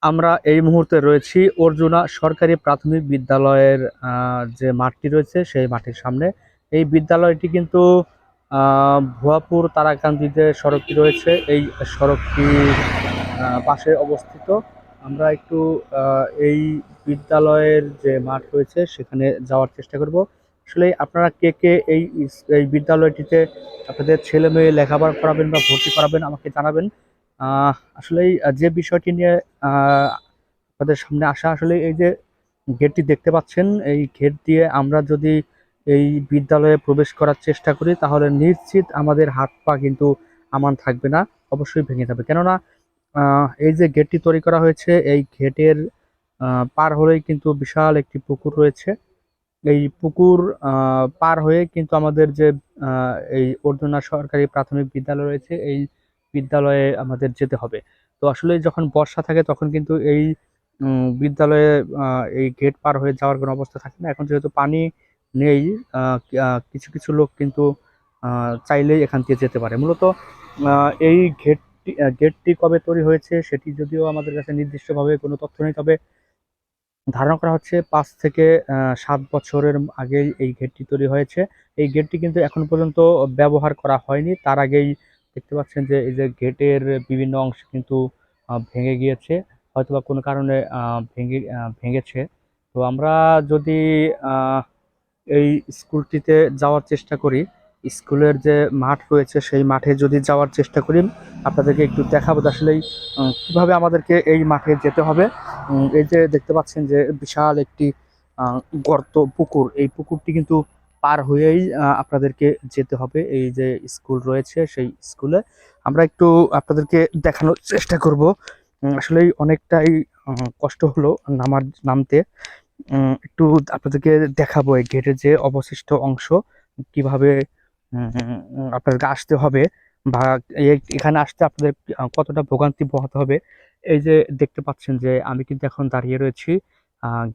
আমরা এই মুহূর্তে রয়েছি অর্জুনা সরকারি প্রাথমিক বিদ্যালয়ের যে মাঠটি রয়েছে সেই মাঠের সামনে। এই বিদ্যালয়টি কিন্তু ভুয়াপুর তারাকান্দি যে সড়কটি রয়েছে এই সড়কটি পাশে অবস্থিত। আমরা একটু এই বিদ্যালয়ের যে মাঠ রয়েছে সেখানে যাওয়ার চেষ্টা করব। আসলে আপনারা কে কে এই বিদ্যালয়টিতে আপনাদের ছেলে মেয়ে লেখাপড়া করাবেন বা ভর্তি করাবেন আমাকে জানাবেন। আসলে যে বিষয়টি নিয়ে আহ, আপনাদের সামনে আসা, আসলে এই যে গেটটি দেখতে পাচ্ছেন, এই গেট দিয়ে আমরা যদি এই বিদ্যালয়ে প্রবেশ করার চেষ্টা করি তাহলে নিশ্চিত আমাদের হাত পা কিন্তু আমান থাকবে না, অবশ্যই ভেঙে যাবে। কেননা এই যে গেটটি তৈরি করা হয়েছে এই গেটের পার হলেই কিন্তু বিশাল একটি পুকুর রয়েছে। এই পুকুর পার হয়ে কিন্তু আমাদের যে এই অর্জুনা সরকারি প্রাথমিক বিদ্যালয় রয়েছে এই বিদ্যালয়ে আমাদের যেতে হবে। তো আসলে যখন বর্ষা থাকে তখন কিন্তু এই বিদ্যালয়ে এই গেট পার হয়ে যাওয়ার কোনো অবস্থা থাকে না। এখন যেহেতু পানি নেই, কিছু কিছু লোক কিন্তু চাইলেই এখান দিয়ে যেতে পারে। মূলত এই গেটটি কবে তৈরি হয়েছে সেটি যদিও আমাদের কাছে নির্দিষ্টভাবে কোনো তথ্য নেই, তবে ধারণা করা হচ্ছে 5 থেকে 7 বছরের আগে এই গেটটি তৈরি হয়েছে। এই গেটটি কিন্তু এখন পর্যন্ত ব্যবহার করা হয়নি। তার আগেই দেখতে পাচ্ছেন যে এই যে গেটের বিভিন্ন অংশ কিন্তু ভেঙে গিয়েছে, হয়তোবা কোনো কারণে ভেঙেছে। তো আমরা যদি আহ, এই স্কুলটিতে যাওয়ার চেষ্টা করি, স্কুলের যে মাঠ রয়েছে সেই মাঠে যদি যাওয়ার চেষ্টা করি আপনাদেরকে একটু দেখাবো যে আসলেই কিভাবে আমাদেরকে এই মাঠে যেতে হবে। এই যে দেখতে পাচ্ছেন যে বিশাল একটি আহ, গর্ত পুকুর, এই পুকুরটি কিন্তু পার হয়েই আপনাদেরকে যেতে হবে এই যে স্কুল রয়েছে সেই স্কুলে। আমরা একটু আপনাদেরকে দেখানোর চেষ্টা করব। আসলেই অনেকটাই কষ্ট হলো নামতে। একটু আপনাদেরকে দেখাবো এই গেটের যে অবশিষ্ট অংশ কিভাবে আপনাদেরকে আসতে হবে, বা এখানে আসতে আপনাদের কতটা ভোগান্তি পোহাতে হবে। এই যে দেখতে পাচ্ছেন যে আমি কিন্তু এখন দাঁড়িয়ে রয়েছি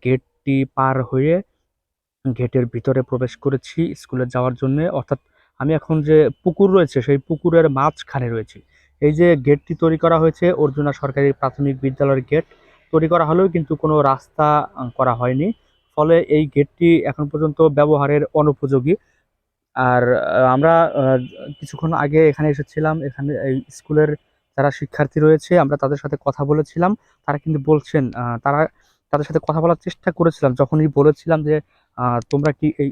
গেটটি পার হয়ে গেটের ভিতরে প্রবেশ করেছি স্কুলে যাওয়ার জন্য। অর্থাৎ আমি এখন যে পুকুর রয়েছে সেই পুকুরের মাঝখানে রয়েছি। এই যে গেটটি তৈরি করা হয়েছে অর্জুনা সরকারি প্রাথমিক বিদ্যালয়ের গেট তৈরি করা হলেও কিন্তু কোনো রাস্তা করা হয়নি, ফলে এই গেটটি এখন পর্যন্ত ব্যবহারের অনুপযোগী। আর আমরা কিছুক্ষণ আগে এখানে এসেছিলাম, এখানে এই স্কুলের যারা শিক্ষার্থী রয়েছে আমরা তাদের সাথে কথা বলেছিলাম। তারা কিন্তু বলছেন তারা তাদের সাথে কথা বলার চেষ্টা করেছিলাম যখনই বলেছিলাম যে তোমরা কি এই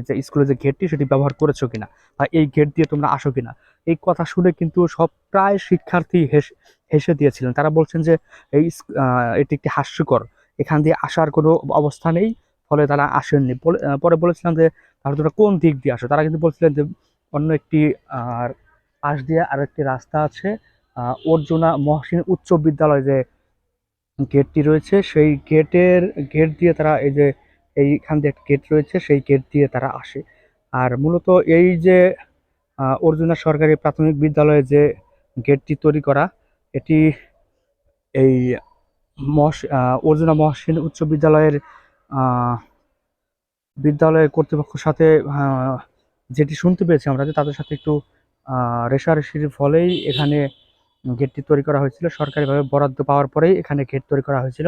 যে স্কুলের যে গেটটি সেটি ব্যবহার করেছো কিনা, বা এই গেট দিয়ে তোমরা আসো কিনা। এই কথা শুনে কিন্তু সব প্রায় শিক্ষার্থী হেসে হেসে দিয়েছিলেন। তারা বলছেন যে এটি একটি হাস্যকর, এখান দিয়ে আসার কোনো অবস্থা নেই, ফলে তারা আসেননি। পরে বলেছিলাম যে তাহলে তোমরা কোন দিক দিয়ে আসো, তারা কিন্তু বলছিলেন যে অন্য একটি আর পাশ দিয়ে আরো একটি রাস্তা আছে, অর্জুনা মহসিন উচ্চ বিদ্যালয় যে গেটটি রয়েছে সেই গেট দিয়ে তারা এই যে এইখান দিয়ে একটা গেট রয়েছে সেই গেট দিয়ে তারা আসে। আর মূলত এই যে অর্জুনা সরকারি প্রাথমিক বিদ্যালয়ে যে গেটটি তৈরি করা, এটি এই অর্জুনা মহসিন উচ্চ বিদ্যালয়ের বিদ্যালয়ের কর্তৃপক্ষের সাথে আহ, যেটি শুনতে পেয়েছি আমরা যে তাদের সাথে একটু রেষারেষির ফলেই এখানে গেটটি তৈরি করা হয়েছিল। সরকারিভাবে বরাদ্দ পাওয়ার পরেই এখানে গেট তৈরি করা হয়েছিল।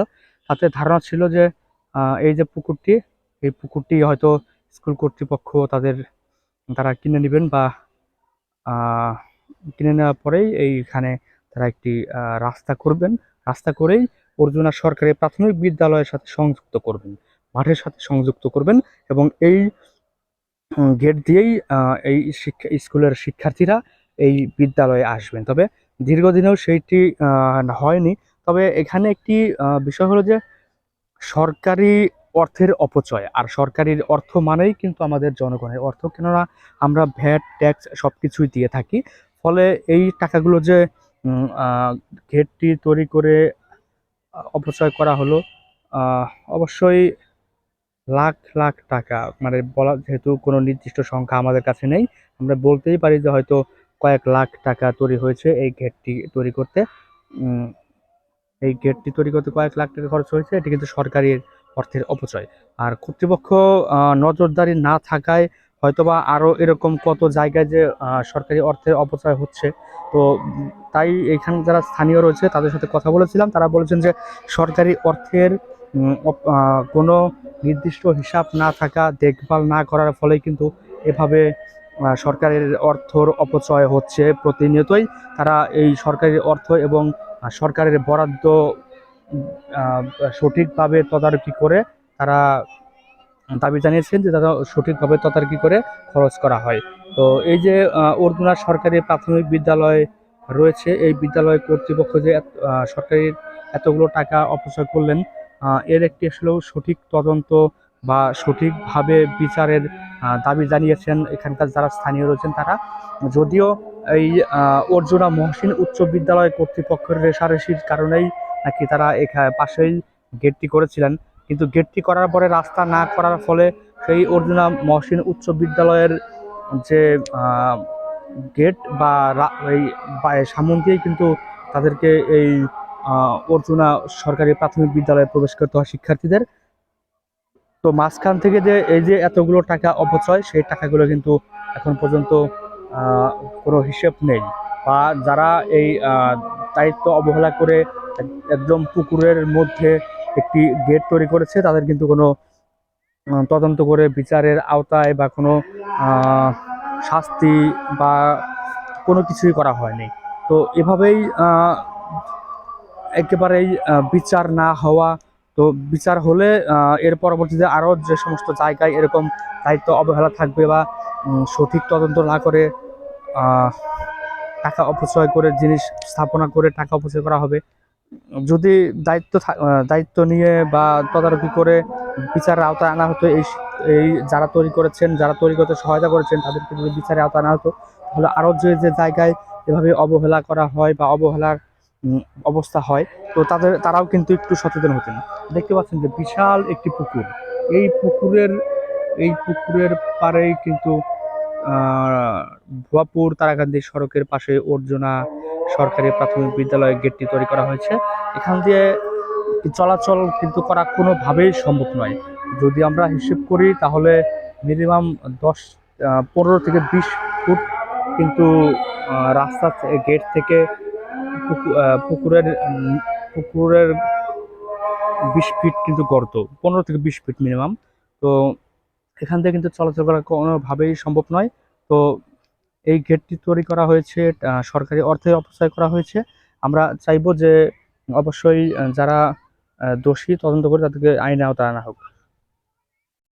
তাতে ধারণা ছিল যে এই যে পুকুরটি, এই পুকুরটি হয়তো স্কুল কর্তৃপক্ষ তারা কিনে নেবেন, বা আহ, কিনে নেওয়ার পরেই এইখানে তারা একটি রাস্তা করবেন। রাস্তা করেই অর্জুনা সরকারি প্রাথমিক বিদ্যালয়ের সাথে সংযুক্ত করবেন, মাঠের সাথে সংযুক্ত করবেন। এবং এই গেট দিয়েই এই স্কুলের শিক্ষার্থীরা এই বিদ্যালয়ে আসবেন। তবে দীর্ঘদিনেও সেইটি হয়নি। তবে এখানে একটি বিষয় হলো যে সরকারি অর্থের অপচয়, আর সরকারি অর্থ মানেই কিন্তু আমাদের জনগণের অর্থ। কেননা আমরা ভ্যাট ট্যাক্স সবকিছুই দিয়ে থাকি, ফলে এই টাকাগুলো যে আহ, গেটটি তৈরি করে অপচয় করা হলো, আহ, অবশ্যই লাখ লাখ টাকা, মানে বলা যেহেতু কোনো নির্দিষ্ট সংখ্যা আমাদের কাছে নেই, আমরা বলতেই পারি যে হয়তো কয়েক লাখ টাকা তৈরি হয়েছে এই গেটটি তৈরি করতে। উম, এই গেটটি তৈরি করতে কয়েক লাখ টাকা খরচ হয়েছে, এটি কিন্তু সরকারি অর্থের অপচয়। আর কর্তৃপক্ষ নজরদারি না থাকায় হয়তোবা আরো এরকম কত জায়গায় যে সরকারি অর্থের অপচয় হচ্ছে। তো তাই এখানে যারা স্থানীয় রয়েছে তাদের সাথে কথা বলেছিলাম, তারা বলেছেন যে সরকারি অর্থের কোনো নির্দিষ্ট হিসাব না থাকা, দেখভাল না করার ফলে কিন্তু এভাবে সরকারের অর্থর অপচয় হচ্ছে প্রতিনিয়তই। তারা এই সরকারি অর্থ এবং সরকারের বরাদ্দ আহ, সঠিকভাবে তদারকি করে তারা দাবি জানিয়েছেন যে তারা সঠিকভাবে তদারকি করে খরচ করা হয়। তো এই যে অর্জুনা সরকারি প্রাথমিক বিদ্যালয় রয়েছে, এই বিদ্যালয় কর্তৃপক্ষ যে সরকারি এতগুলো টাকা অপচয় করলেন, এর একটি আসলেও সঠিক তদন্ত বা সঠিকভাবে বিচারের দাবি জানিয়েছেন এখানকার যারা স্থানীয় রয়েছেন তারা। যদিও এই অর্জুনা মহসিন উচ্চ বিদ্যালয় কর্তৃপক্ষের রেষারেষির কারণেই নাকি তারা এখানে পাশেই গেটটি করেছিলেন, কিন্তু গেটটি করার পরে রাস্তা না করার ফলে সেই অর্জুনা মহসিন উচ্চ বিদ্যালয়ের যে গেট বা এই সামন দিয়েই কিন্তু তাদেরকে এই অর্জুনা সরকারি প্রাথমিক বিদ্যালয়ে প্রবেশ করতে হয় শিক্ষার্থীদের। তো মাঝখান থেকে যে এই যে এতগুলো টাকা অপচয়, সেই টাকাগুলো কিন্তু এখন পর্যন্ত কোনো হিসেব নেই, বা যারা এই দায়িত্ব অবহেলা করে একদম পুকুরের মধ্যে একটি গেট তৈরি করেছে তাদের কিন্তু কোনো তদন্ত করে বিচারের আওতায় বা কোনো শাস্তি বা কোনো কিছুই করা হয়নি। তো এভাবেই একেবারেই বিচার না হওয়া, তো বিচার হলে এর পরবর্তীতে আরও যে সমস্ত জায়গায় এরকম দায়িত্ব অবহেলা থাকবে বা সঠিক তদন্ত না করে আহ, টাকা অপচয় করে জিনিস স্থাপনা করে টাকা অপচয় করা হবে। যদি দায়িত্ব নিয়ে বা তদারকি করে বিচারের আওতায় আনা হতো, এই এই যারা তৈরি করেছেন, যারা তৈরি করতে সহায়তা করেছেন তাদেরকে যদি বিচারের আওতায় আনা হতো, তাহলে আরও যে যে জায়গায় এভাবে অবহেলা করা হয় বা অবহেলার অবস্থা হয়, তো তারাও কিন্তু একটু সচেতন হতেন। দেখতে পাচ্ছেন যে বিশাল একটি পুকুর, এই পুকুরের পাড়েই কিন্তু ভুয়াপুর তারাকান্দি সড়কের পাশে অর্জুনা সরকারি প্রাথমিক বিদ্যালয়ের গেটটি তৈরি করা হয়েছে। এখান দিয়ে চলাচল কিন্তু করা কোনোভাবেই সম্ভব নয়। যদি আমরা হিসেব করি তাহলে মিনিমাম 15 থেকে 20 ফুট কিন্তু রাস্তা গেট থেকে পুকুরের পুকুরের 20 ফিট কিন্তু গর্ত, 15 থেকে 20 ফিট মিনিমাম। তো এখান থেকে কিন্তু চলাচল করা কোনোভাবেই সম্ভব নয়। তো এই গেটটি তৈরি করা হয়েছে, সরকারি অর্থে অপচয় করা হয়েছে। আমরা চাইবো যে অবশ্যই যারা দোষী তদন্ত করে তাদেরকে আইনে আওতায় আনা হোক।